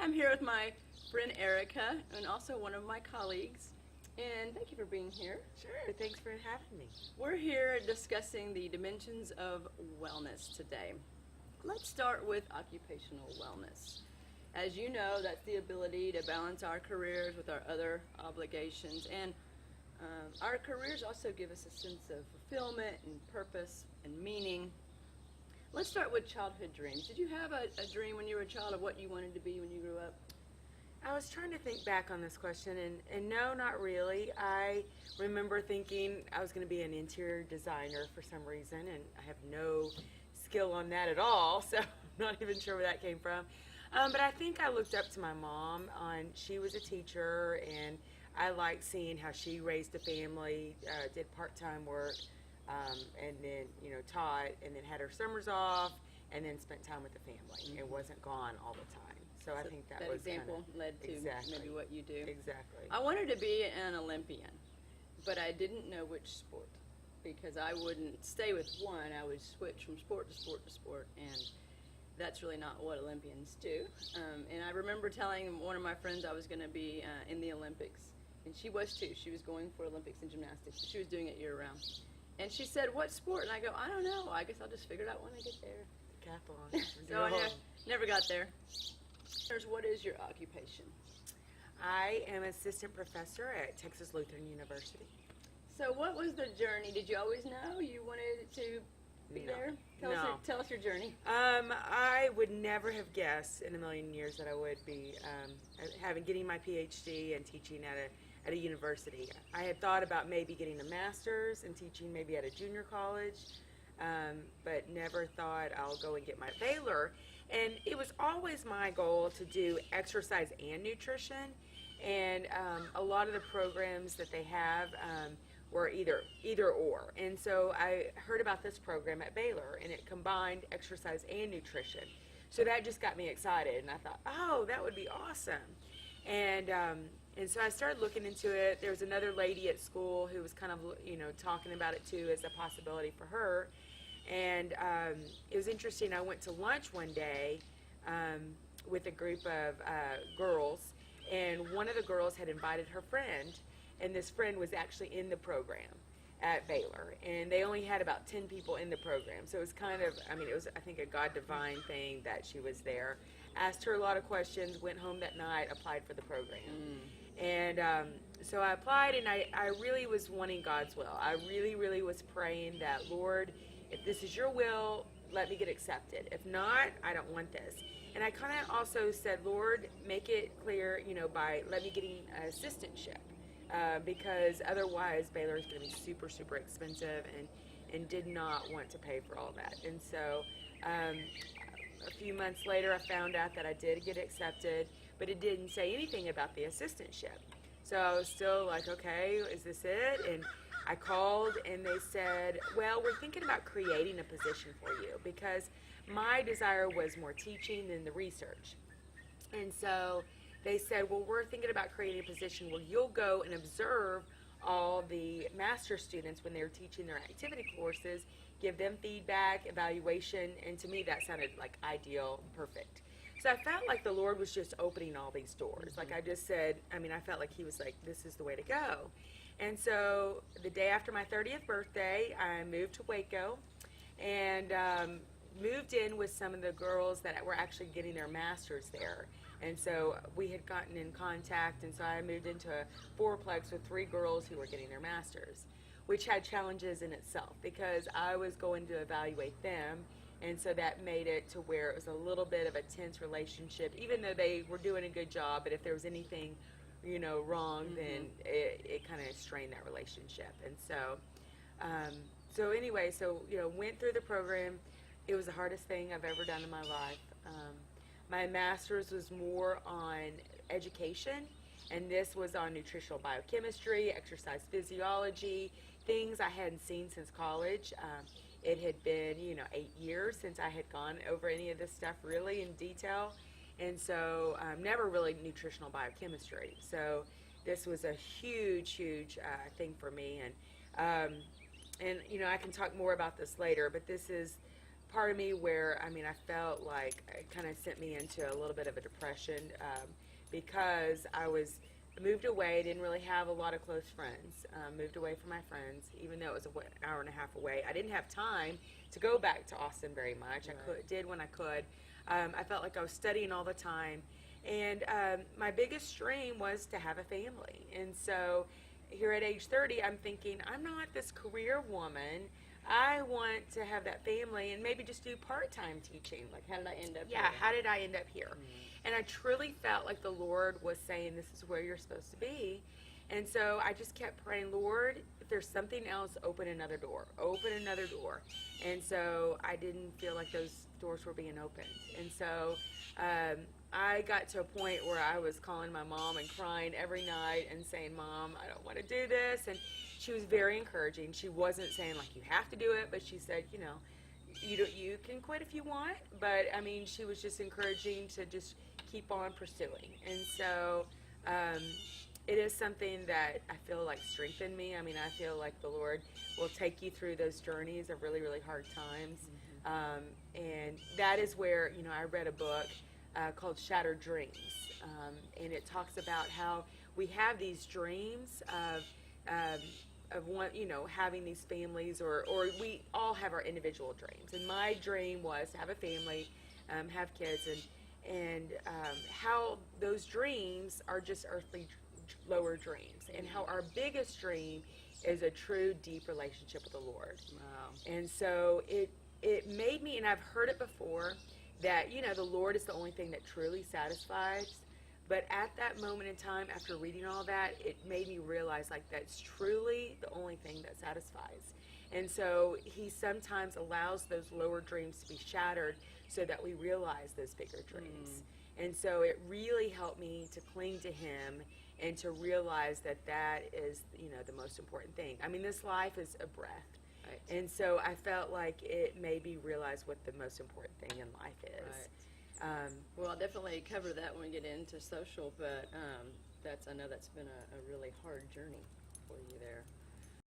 I'm here with my friend Erika and also one of my colleagues. And thank you for being here. Sure, thanks for having me. We're here discussing the dimensions of wellness today. Let's start with occupational wellness. As you know, that's the ability to balance our careers with our other obligations. And our careers also give us a sense of fulfillment and purpose and meaning. Let's start with childhood dreams. Did you have a dream when you were a child of what you wanted to be when you grew up? I was trying to think back on this question, and no, not really. I remember thinking I was going to be an interior designer for some reason, and I have no skill on that at all, so I'm not even sure where that came from. But I think I looked up to my mom. She was a teacher, and I liked seeing how she raised a family, did part-time work, and then taught, and then had her summers off, and then spent time with the family. It wasn't gone all the time. So I think that was example led to maybe what you do. Exactly. I wanted to be an Olympian, but I didn't know which sport because I wouldn't stay with one. I would switch from sport to sport to sport, and that's really not what Olympians do. And I remember telling one of my friends I was going to be in the Olympics, and she was too. She was going for Olympics in gymnastics, but she was doing it year-round. And she said, "What sport?" And I go, "I don't know. I guess I'll just figure it out when I get there." Decathlon. So I never got there. What is your occupation? I am assistant professor at Texas Lutheran University. So what was the journey? Did you always know you wanted to be there? Tell us your journey. I would never have guessed in a million years that I would be getting my PhD and teaching at a university. I had thought about maybe getting a master's and teaching maybe at a junior college, but never thought I'll go and get my Baylor. And it was always my goal to do exercise and nutrition, and a lot of the programs that they have were either or. And so I heard about this program at Baylor, and it combined exercise and nutrition. So that just got me excited, and I thought, oh, that would be awesome. And so I started looking into it. There was another lady at school who was kind of talking about it too as a possibility for her. And it was interesting. I went to lunch one day with a group of girls, and one of the girls had invited her friend, and this friend was actually in the program at Baylor, and they only had about 10 people in the program. So it was it was, I think, a God divine thing that she was there. Asked her a lot of questions, went home that night, applied for the program. And so I applied, and I really was wanting God's will. I really, really was praying that, Lord, if this is your will, let me get accepted. If not, I don't want this. And I kind of also said, Lord, make it clear, by let me getting an assistantship, because otherwise Baylor is going to be super, super expensive, and did not want to pay for all that. And so a few months later, I found out that I did get accepted, but it didn't say anything about the assistantship. So I was still like, okay, is this it? And I called, and they said, well, we're thinking about creating a position for you, because my desire was more teaching than the research. And so they said, well, we're thinking about creating a position where you'll go and observe all the master students when they're teaching their activity courses, give them feedback, evaluation, and to me that sounded like ideal, perfect. So I felt like the Lord was just opening all these doors. Like I just said, I felt like he was like, this is the way to go. And so the day after my 30th birthday, I moved to Waco and moved in with some of the girls that were actually getting their masters there. And so we had gotten in contact, and so I moved into a fourplex with 3 girls who were getting their masters, which had challenges in itself because I was going to evaluate them. And so that made it to where it was a little bit of a tense relationship, even though they were doing a good job. But if there was anything wrong, then it kind of strained that relationship. And so anyway, went through the program. It was the hardest thing I've ever done in my life. My master's was more on education, and this was on nutritional biochemistry, exercise physiology, things I hadn't seen since college. It had been, 8 years since I had gone over any of this stuff really in detail. And so never really nutritional biochemistry. So this was a huge thing for me. And I can talk more about this later, but this is part of me where, I mean, I felt like it kind of sent me into a little bit of a depression because I was moved away, didn't really have a lot of close friends, moved away from my friends, even though it was an hour and a half away. I didn't have time to go back to Austin very much. Right. I did when I could. I felt like I was studying all the time. And my biggest dream was to have a family. And so here at age 30, I'm thinking, I'm not this career woman. I want to have that family and maybe just do part-time teaching. Like, how did I end up Yeah, here? how did I end up here? And I truly felt like the Lord was saying, this is where you're supposed to be. And so I just kept praying, Lord, if there's something else, open another door. Open another door. And so I didn't feel like those doors were being opened. And so I got to a point where I was calling my mom and crying every night and saying, Mom, I don't want to do this. And she was very encouraging. She wasn't saying, like, you have to do it, but she said, you know, you can quit if you want. But, I mean, she was just encouraging to just keep on pursuing. And so it is something that I feel like strengthened me. I mean, I feel like the Lord will take you through those journeys of really, really hard times. And that is where, you know, I read a book called Shattered Dreams. And it talks about how we have these dreams of one, you know, having these families, or we all have our individual dreams. And my dream was to have a family, have kids, and how those dreams are just earthly lower dreams, and how our biggest dream is a true deep relationship with the Lord. Wow. And so it made me, and I've heard it before, that, you know, the Lord is the only thing that truly satisfies. But at that moment in time, after reading all that, it made me realize, like, that's truly the only thing that satisfies. And so he sometimes allows those lower dreams to be shattered so that we realize those bigger dreams. And so it really helped me to cling to him and to realize that that is, you know, the most important thing. I mean, this life is a breath. Right. And so I felt like it made me realize what the most important thing in life is. Right. Well, I'll definitely cover that when we get into social, but I know that's been a really hard journey for you there.